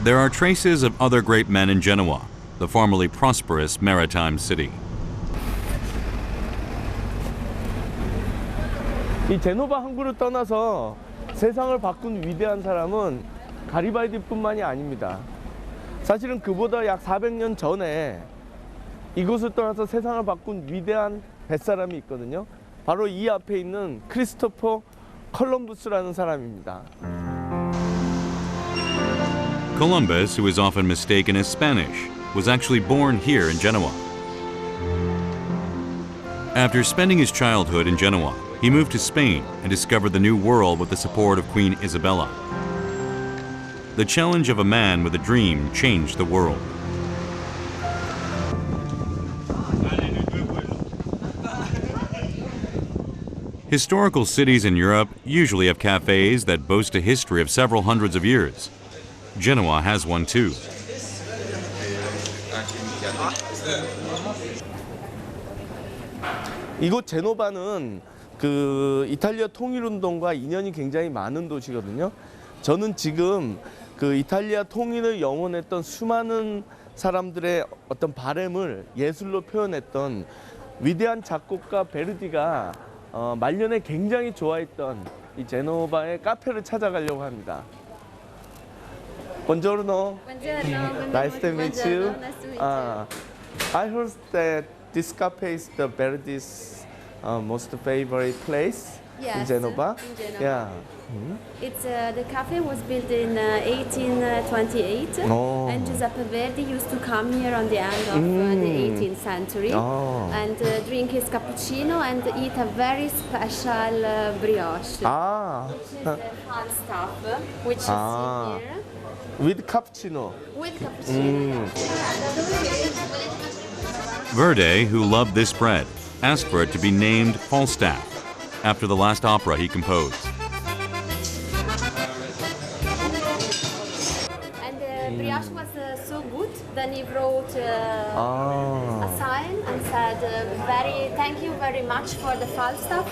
There are traces of other great men in Genoa, the formerly prosperous maritime city. 이 제노바 항구를 떠나서 세상을 바꾼 위대한 사람은 가리발디뿐만이 아닙니다. 사실은 그보다 약 400년 전에 이곳을 떠나서 세상을 바꾼 위대한 뱃사람이 있거든요. 바로 이 앞에 있는 크리스토퍼 컬럼부스라는 사람입니다. Columbus, who is often mistaken as Spanish, was actually born here in Genoa. After spending his childhood in Genoa, he moved to Spain and discovered the New World with the support of Queen Isabella. The challenge of a man with a dream changed the world. Historical cities in Europe usually have cafes that boast a history of several hundreds of years. Genoa has one too. 이곳 제노바는 그 이탈리아 통일운동과 인연이 굉장히 많은 도시거든요. 저는 지금 그 이탈리아 통일을 영원했던 수많은 사람들의 어떤 바램을 예술로 표현했던 위대한 작곡가 베르디가 말년에 굉장히 좋아했던 이 제노바의 카페를 찾아가려고 합니다. Buongiorno. Buongiorno. Nice to meet you. Nice to meet you. I heard that this cafe is the Verdi's most favorite place in Yes, Genova. in Genova. Yeah. It's the cafe was built in 1828, and Giuseppe Verdi used to come here on the end of the 18th century and drink his cappuccino and eat a very special brioche. Falstaff, which is here. With cappuccino. With cappuccino. Verdi, who loved this bread, asked for it to be named Falstaff, after the last opera he composed. And the brioche was so good, then he wrote a sign and said, thank you very much for the Falstaff,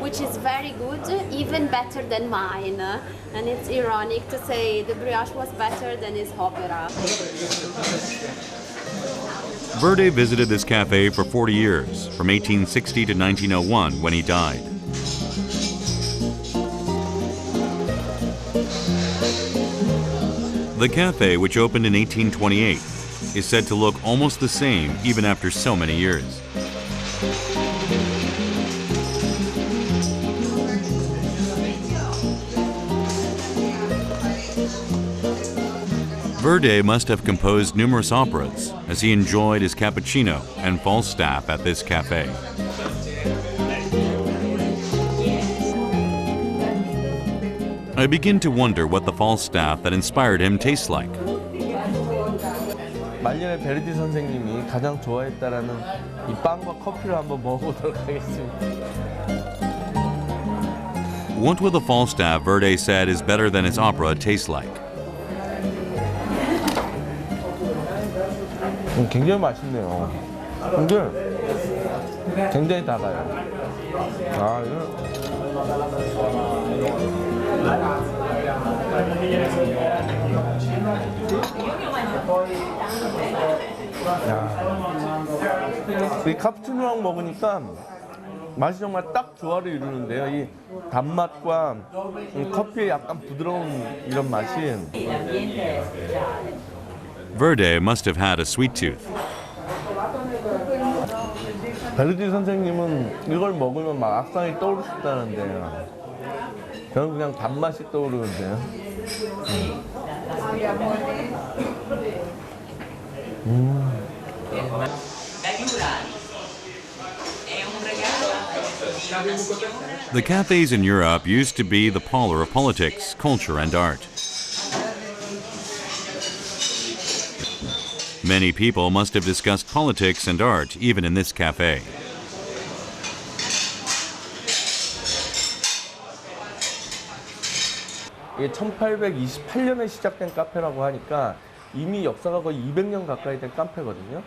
which is very good, even better than mine. And it's ironic to say the brioche was better than his opera. Verdi visited this cafe for 40 years, from 1860 to 1901 when he died. The cafe, which opened in 1828, is said to look almost the same even after so many years. Verdi must have composed numerous operas, as he enjoyed his cappuccino and Falstaff at this cafe. I begin to wonder what the Falstaff that inspired him tastes like. 말년에 베르디 선생님이 가장 좋아했다라는 이 빵과 커피를 한번 먹어보도록 하겠습니다. What will the Falstaff Verdi said is better than his opera taste like? 굉장히 맛있네요. 근데 굉장히 달아요. 이 카푸치노랑 먹으니까 맛이 정말 딱 조화를 이루는데요. 이 단맛과 이 커피의 약간 부드러운 이런 맛이. Verdi must have had a sweet tooth. 베르디 선생님은 이걸 먹으면 막 악상이 떠오르셨다는데요. 저는 그냥 단맛이 떠오르는데요. The cafes in Europe used to be the parlor of politics, culture, and art. Many people must have discussed politics and art even in this cafe. 이게 1828년에 시작된 카페라고 하니까 이미 역사가 거의 200년 가까이 된 카페거든요.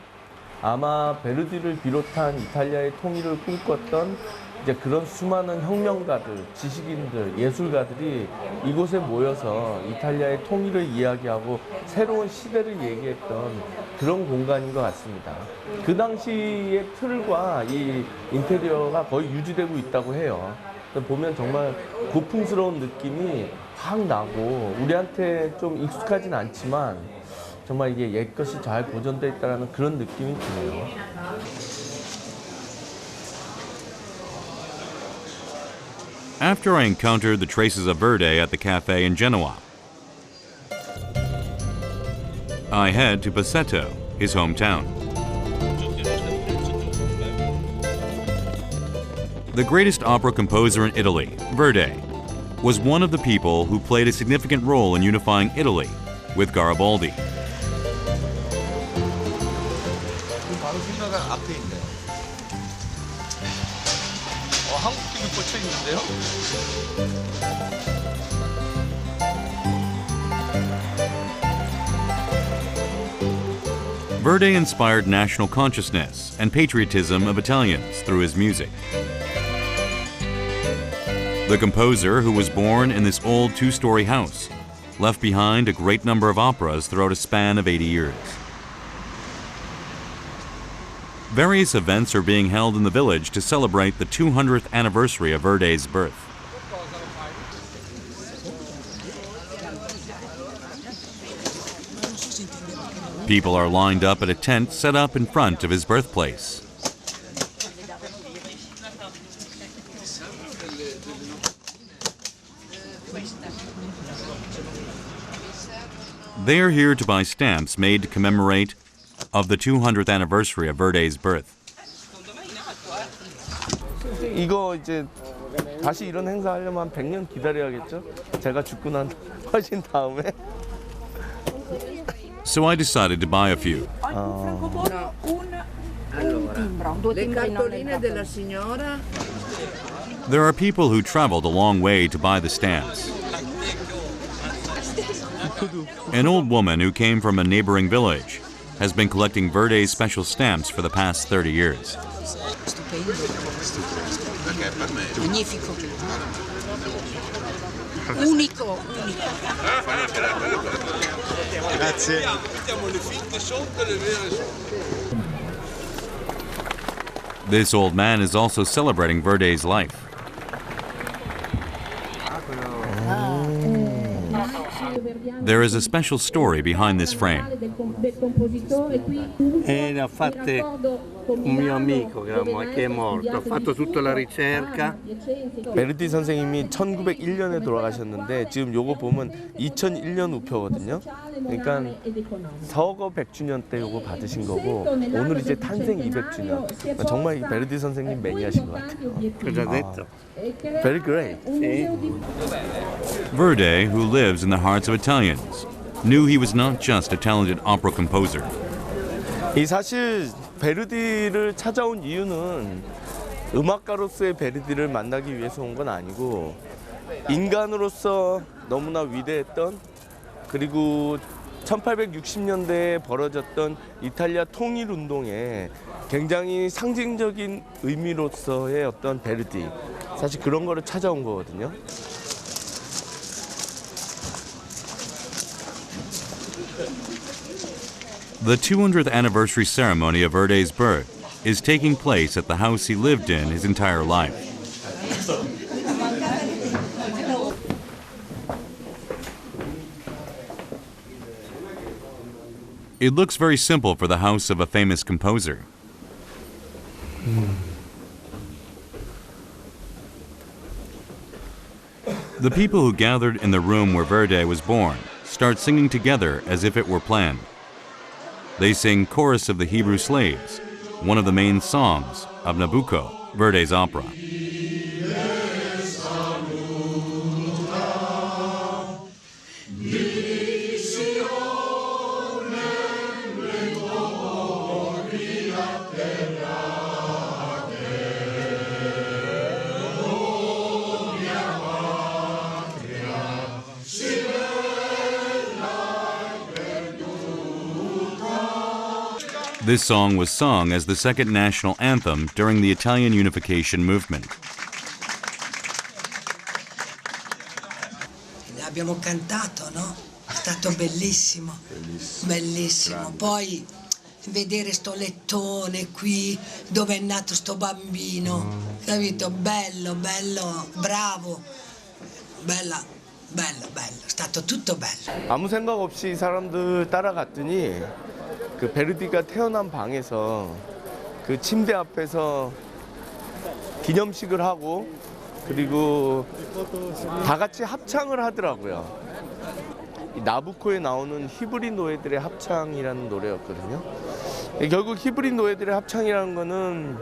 아마 베르디를 비롯한 이탈리아의 통일을 꿈꿨던 이제 그런 수많은 혁명가들, 지식인들, 예술가들이 이곳에 모여서 이탈리아의 통일을 이야기하고 새로운 시대를 얘기했던 그런 공간인 것 같습니다. 그 당시의 틀과 이 인테리어가 거의 유지되고 있다고 해요. 보면 정말 고풍스러운 느낌이 확 나고 우리한테 좀 익숙하진 않지만 정말 이게 옛것이 잘 보존되어 있다는 그런 느낌이 드네요. After I encountered the traces of Verde at the cafe in Genoa, I head to Busseto, his hometown. The greatest opera composer in Italy, Verdi, was one of the people who played a significant role in unifying Italy with Garibaldi. 바로 생각한 앞에 있네요. 한국식이 꽂혀 있는데요? Verdi inspired national consciousness and patriotism of Italians through his music. The composer, who was born in this old two-story house, left behind a great number of operas throughout a span of 80 years. Various events are being held in the village to celebrate the 200th anniversary of Verdi's birth. People are lined up at a tent set up in front of his birthplace. They are here to buy stamps made to commemorate of the 200th anniversary of Verdi's birth. 이거 이제 다시 이런 행사 하려면 한 100년 기다려야겠죠? 제가 죽고 난 훨씬 다음에. So I decided to buy a few. Le cartoline della signora. There are people who traveled a long way to buy the stamps. An old woman who came from a neighboring village has been collecting Verdi's special stamps for the past 30 years. Magnifico. Unico. Grazie. This old man is also celebrating Verdi's life. There is a special story behind this frame. Le ha fatte un mio amico che è morto, ha fatto tutta la ricerca. 베르디 선생님이 1901년에 돌아가셨는데 지금 요거 보면 2001년 우표거든요. 그러니까 서거 100주년 때 요거 받으신 거고 오늘 이제 탄생 200주년. 정말 이 베르디 선생님 매니아신 것 같아요. Cosa ha detto? Very great. Verdi, who lives in the hearts of Italians, knew he was not just a talented opera composer. 이 사실 베르디를 찾아온 이유는 음악가로서의 베르디를 만나기 위해서 온 건 아니고 인간으로서 너무나 위대했던 그리고 1860년대에 벌어졌던 이탈리아 통일운동에 굉장히 상징적인 의미로서의 어떤 베르디 사실 그런 거를 찾아온 거거든요. The 200th anniversary ceremony of Verdi's birth is taking place at the house he lived in his entire life. It looks very simple for the house of a famous composer. The people who gathered in the room where Verdi was born start singing together as if it were planned. They sing Chorus of the Hebrew Slaves, one of the main songs of Nabucco, Verdi's opera. This song was sung as the second national anthem during the Italian unification movement. abbiamo cantato, no? È stato bellissimo, bellissimo. Poi vedere sto lettone qui dove è nato sto bambino, capito? Bello, bello, bravo, bella, bello, bello, è stato tutto bello. 아무 생각 없이 이 사람들 따라갔더니 그 베르디가 태어난 방에서 그 침대 앞에서 기념식을 하고 그리고 다 같이 합창을 하더라고요. 이 나부코에 나오는 히브리 노예들의 합창이라는 노래였거든요. 결국 히브리 노예들의 합창이라는 거는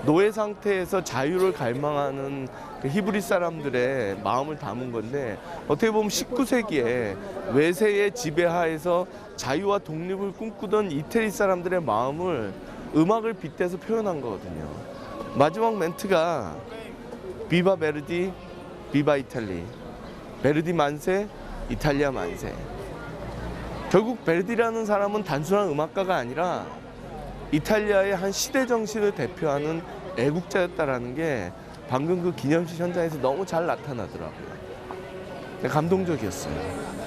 노예 상태에서 자유를 갈망하는 그 히브리 사람들의 마음을 담은 건데 어떻게 보면 19세기에 외세의 지배하에서 자유와 독립을 꿈꾸던 이태리 사람들의 마음을 음악을 빗대서 표현한 거거든요. 마지막 멘트가 비바 베르디, 비바 이탈리. 베르디 만세, 이탈리아 만세. 결국 베르디라는 사람은 단순한 음악가가 아니라 이탈리아의 한 시대 정신을 대표하는 애국자였다라는 게 방금 그 기념식 현장에서 너무 잘 나타나더라고요. 감동적이었어요.